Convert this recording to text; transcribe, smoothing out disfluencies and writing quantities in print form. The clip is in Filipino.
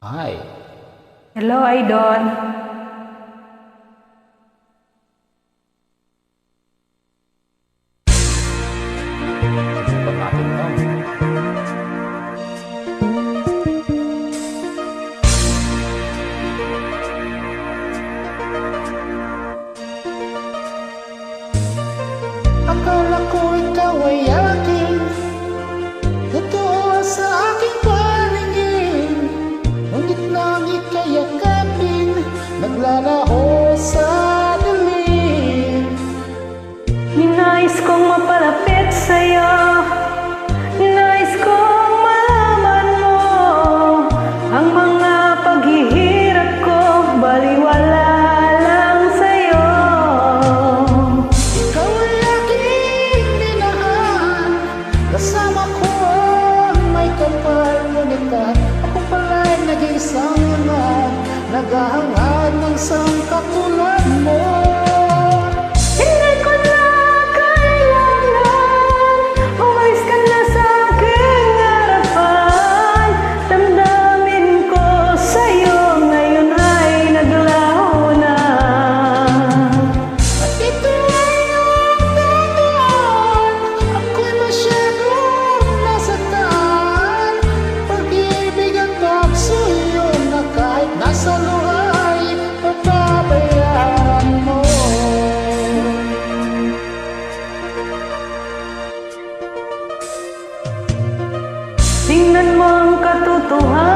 Hi. Hello, Idol. Subukan natin to. Akala ko ikaw ay akin, totoo sa aking paningin. Ngunit nang ika'y yakapin, naglalaho sa dilim. Ninais kong mapalapit sa'yo, ninais kong malaman mo ang mga paghihirap ko, baliwala lang sa'yo. Ikaw ay aking minahal, kasama ko ang may kapal. Ngunit ako pala'y nag-iisang naman, naghahangad ng sangkatulad mo. Hindi ko na kailangan, umalis ka na sa aking harapan. Damdamin ko sa'yo ngayon ay naglaho na. At ito ay ang tandaan, ako'y masyadong nasaktan. Pag-ibig ang pagsuyo na kahit nasa luhay, papabayaan mo. Tingnan mo ang katotohanan,